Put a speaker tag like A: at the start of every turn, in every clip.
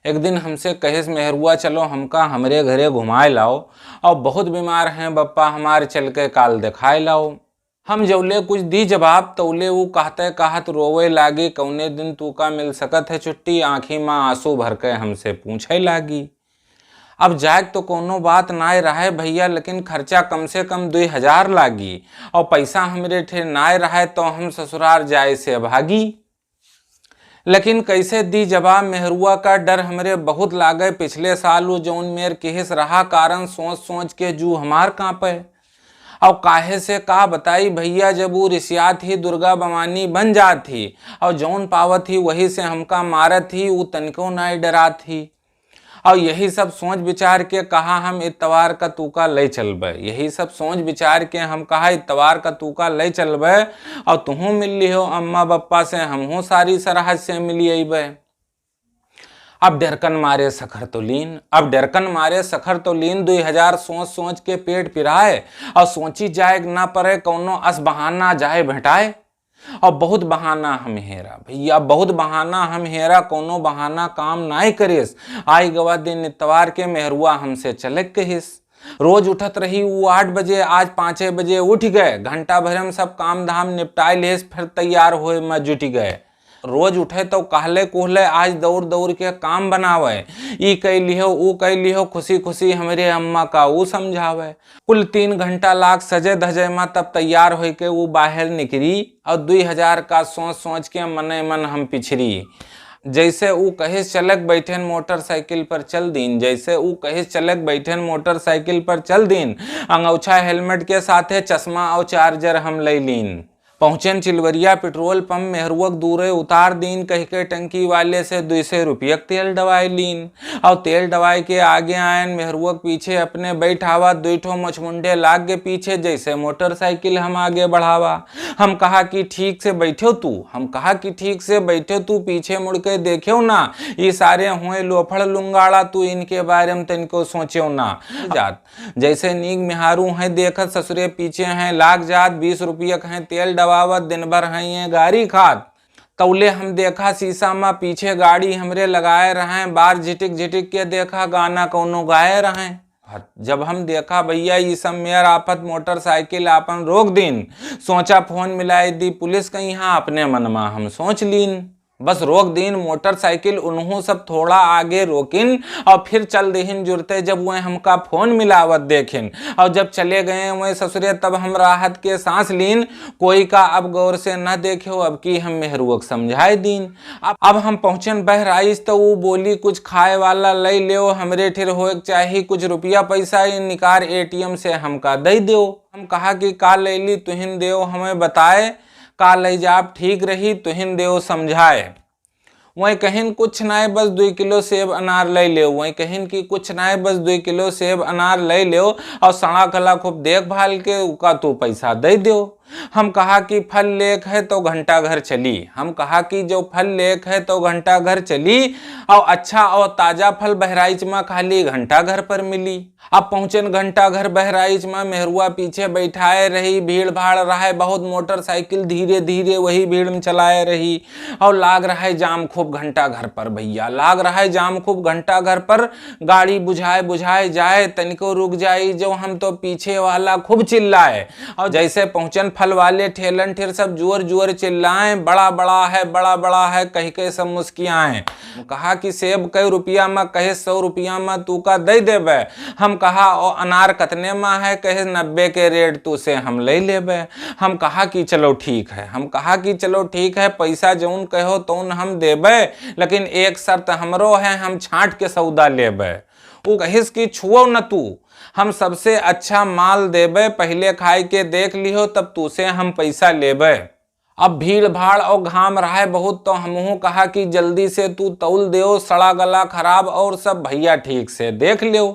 A: एक दिन हमसे कहिस मेहरुआ चलो हमका हमरे घरे घुमाए लाओ और बहुत बीमार हैं बप्पा हमारे चल के काल दिखाए लाओ। हम जौले कुछ दी जवाब तौले वो कहते कहत रोवे लागी कौने दिन तू का मिल सकत है छुट्टी, आँखी माँ आंसू भर के हमसे पूछे लागी। अब जाए तो कोनो बात नाय रहे भैया, लेकिन खर्चा कम से कम 2000 लागी और पैसा हमरे ठे नाय रहे तो हम ससुराल जाए से भागी। लेकिन कैसे दी जवाब मेहरुआ का डर हमरे बहुत लागे, पिछले साल वो जौन मेर केस रहा कारण सोच सोच के जू हमार कांपे। और काहे से का बताई भैया, जब वो रिसिया थी दुर्गा भवानी बन जात थी और जौन पावत थी वही से हमका मारत थी, वो तनिको नाय डरा थी। और यही सब सोच विचार के कहा हम इतवार का तूका ले चलबे, यही सब सोच विचार के हम कहा इतवार का तूका ले चलबे और तुहू मिल लिहो अम्मा बप्पा से, हमहू सारी सरहद से मिली अइबे। अब डरकन मारे सखर तो लीन, अब डरकन मारे सखर तो लीन 2000 सोच सोच के पेट पिराए और सोची जाए ना पड़े कौनो अस बहाना जाए भेटाए। और बहुत बहाना हम हेरा भैया, बहुत बहाना हम हेरा, कोनो बहाना काम नाय करिस। आई गवा दिन इतवार के मेहरुआ हमसे चले कहिस। रोज उठत रही वो 8 बजे, आज 5 बजे उठ गए, घंटा भर में सब काम धाम निपटाए लेस फिर तैयार होए मैं जुट गए। रोज उठे तो कहले कोहले आज दौड़ दौड़ के काम बनावे, ई कह लिहो ऊ कह लिहो, खुशी खुशी हमरे अम्मा का ऊ समझावे। कुल 3 घंटा लाग सजे धजे में तब तैयार हो के वो बाहर निकली और 2000 का सोच सोच के मने मन हम पिछड़ी। जैसे ऊ कहिस चलक बैठन मोटरसाइकिल पर चल दीन, जैसे ऊ कहिस चलक बैठन मोटरसाइकिल पर चल दीन, अंगौछा हेलमेट के साथे चश्मा और चार्जर हम ले लीन। पहुंचन चिलवरिया पेट्रोल पंप, मेहरुआ दूरे उतार दीन, कह के टंकी वाले से 200 रुपया तेल डवाई लीन और तेल डवाई के आगे आयन मेहरुआ पीछे अपने बैठावा, 2 ठो मछमुंडे लाग के पीछे जैसे मोटरसाइकिल हम आगे बढ़ावा। हम कहा कि ठीक से बैठो तू, हम कहा कि ठीक से बैठो तू, पीछे मुड़ के देखो ना, ये सारे हुए लोफड़ लुंगाड़ा, तू इनके बारे में तनिको सोचो ना। जात जैसे नीग मिहारू है देखत ससुरे पीछे हैं लाग जात, 20 रुपया हैं तेल दबावत, दिन भर हैं ये गाड़ी खात। तौले हम देखा शीशा में पीछे गाड़ी हमरे लगाए रहे, बार झिटिक झिटिक के देखा गाना कौनो गाए रहे। जब हम देखा भैया ये सब मेयर आफत मोटरसाइकिल अपन रोक दीन, सोचा फोन मिलाई दी पुलिस कहीं, यहाँ अपने मन में हम सोच लीन बस रोक दीन मोटरसाइकिल, उन्हों सब थोड़ा आगे रोकिन और फिर चल दीन जुरते जब वह हमका फोन मिलावत देखिन। और जब चले गए वह ससुरे तब हम राहत के सांस लीन, कोई का अब गौर से न देखो, अब की हम मेहरुआ समझाए दीन। अब हम पहुंचन बहराइश तो वो बोली कुछ खाए वाला ले ले, हमरे ठिर हो चाहिए कुछ रुपया पैसा निकाल ATM से हमका दे दो। हम कहा कि का ले ली तुहिन देव हमें बताए, का ले जाब ठीक रही तुहिन देव समझाए। वही कहिन कुछ नाय बस 2 किलो सेब अनार ले ले, वही कहिन कि कुछ नाय बस 2 किलो सेब अनार ले ले और सड़ा कला खूब देखभाल के उका तो पैसा दे दो। हम कहा कि फल लेक है तो घंटा घर चली, हम कहा कि जो फल लेक है तो घंटा घर चली और अच्छा और ताजा फल बहराइच में खाली घंटा घर पर मिली। अब पहुंचन घंटा घर बहराइच में, मेहरुआ पीछे बैठाए रही, भीड़ भाड़ रहा बहुत, मोटरसाइकिल धीरे धीरे वही भीड़ में चलाए रही और लाग रहा है जाम खूब घंटा घर पर भैया, लाग रहा है जाम खूब घंटा घर पर। गाड़ी बुझाए बुझाए जाए, तनिको रुक जाई जो हम तो पीछे वाला खूब चिल्लाए। और जैसे पहुंचन फल वाले ठेलन ठेर सब जोर जोर चिल्लाए, बड़ा बड़ा है बड़ा बड़ा है कह के सब मुस्कियाए। कहा कि सेब कई रुपया में, कहे 100 रुपया में तू का दे देबे। हम कहा और अनार कतने में है, कहे 90 के रेट तू से हम ले लेबे। हम कहा कि चलो ठीक है, हम कहा कि चलो ठीक है, पैसा जौन कहो तौन हम देबे, लेकिन एक शर्त हमरो है, हम छांट के सौदा लेबे। वो कहिस कि छुओ न तू, हम सबसे अच्छा माल देबे, पहले खाए के देख लियो तब तू से हम पैसा लेबे। अब भीड़ भाड़ और घाम रहा है बहुत, तो हमहू कहा कि जल्दी से तू तौल देओ, सड़ा गला खराब और सब भैया ठीक से देख लियो।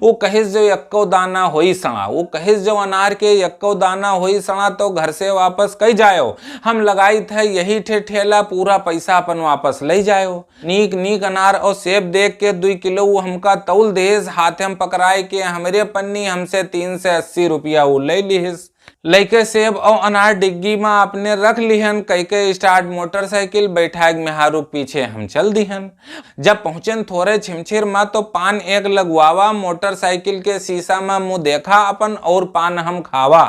A: वो कहिस जो यक्को दाना होई सड़ा, वो कहिस जो अनार के यक्को दाना होई सड़ा तो घर से वापस कई जायो, हम लगाई थे यही ठेला, पूरा पैसा अपन वापस ले जायो। नीक नीक अनार और सेब देख के 2 किलो वो हमका तौल देस, हाथे हम पकड़ाए के हमरे पन्नी हमसे 380 रुपया वो ले लिहिस। लइके सेब और अनार डिग्गी में अपने रख लिहन, कई स्टार्ट मोटरसाइकिल बैठाग मेहारू पीछे हम चल दिहन। जब पहुंचन थोड़े छिमछिर में तो पान एक लगवावा, मोटरसाइकिल के शीशा में मुंह देखा अपन और पान हम खावा।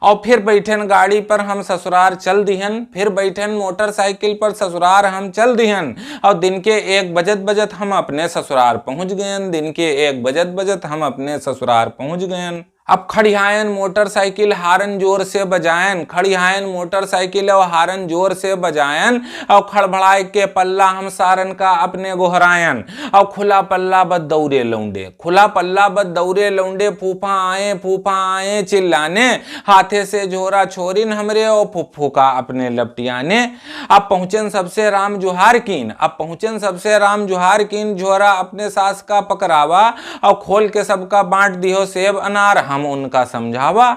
A: और फिर बैठन गाड़ी पर हम ससुराल चल दिहन, फिर बैठन मोटरसाइकिल पर ससुराल हम चल दिहन। और दिन के 1 बजत हम अपने ससुराल पहुंच गयन, दिन के 1 बजत हम अपने ससुराल पहुंच गयन। अब खड़ियायन मोटरसाइकिल हारन जोर से बजायन, खड़ियायन मोटरसाइकिल और हारन जोर से बजायन। और खड़बड़ाए के पल्ला हम सारन का अपने गोहरायन। और खुला पल्ला बद दौड़े लौंडे, खुला पल्ला बद दौड़े लौंडे, फूफा आए चिल्लाने, हाथे से झोरा छोरिन हमरे और फुफ्फू का अपने लपटियाने। अब पहुंचन सबसे राम जुहार कीन, अब पहुंचन सबसे राम जुहार कीन, झोरा अपने सास का पकड़ावा और खोल के सबका बांट दियो सेब अनार हम उनका समझावा।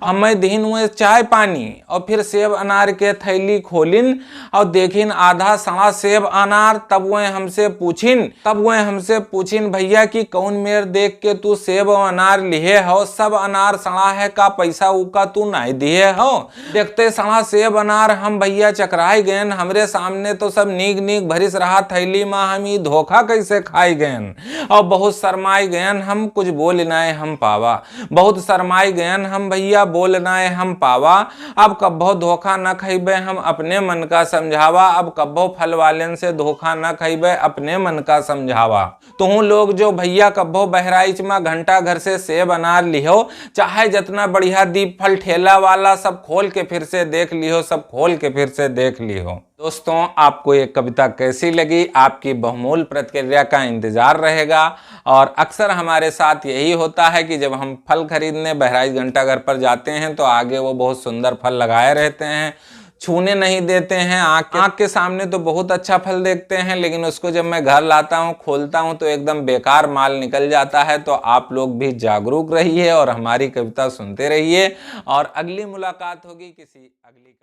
A: हमें दिन हुए चाय पानी और फिर सेब अनार के थैली खोलिन और देखिन आधा सड़ा सेब अनार। तब वह हमसे पूछिन भैया कि कौन मेर देख के तू सेब और अनार लिए हो, सब अनार सड़ा है का पैसा उका तू नहीं दिए हो। देखते सड़ा सेब अनार हम भैया चकराई गयन, हमरे सामने तो सब नीक भरिस रहा थैली में, हम ही धोखा कैसे खाई गयन। और बहुत शर्माई गयन हम, कुछ बोल नाए हम पावा, बहुत शर्माई गयन हम भैया बोलना है हम पावा। अब कब्बो धोखा न खइबे हम अपने मन का समझावा, अब कब्बो फल वालेन से धोखा न खइबे अपने मन का समझावा। तुम लोग जो भैया कब्बो बहराइच में घंटा घर से सेब अनार लिहो, चाहे जितना बढ़िया दीप फल ठेला वाला, सब खोल के फिर से देख लिहो, सब खोल के फिर से देख लिहो। दोस्तों, आपको ये कविता कैसी लगी? आपकी बहुमूल्य प्रतिक्रिया का इंतजार रहेगा। और अक्सर हमारे साथ यही होता है कि जब हम फल खरीदने बहराइच घंटाघर पर जाते हैं तो आगे वो बहुत सुंदर फल लगाए रहते हैं, छूने नहीं देते हैं। आँख के सामने तो बहुत अच्छा फल देखते हैं, लेकिन उसको जब मैं घर लाता हूँ, खोलता हूँ तो एकदम बेकार माल निकल जाता है। तो आप लोग भी जागरूक रहिए और हमारी कविता सुनते रहिए। और अगली मुलाकात होगी किसी अगली कविता।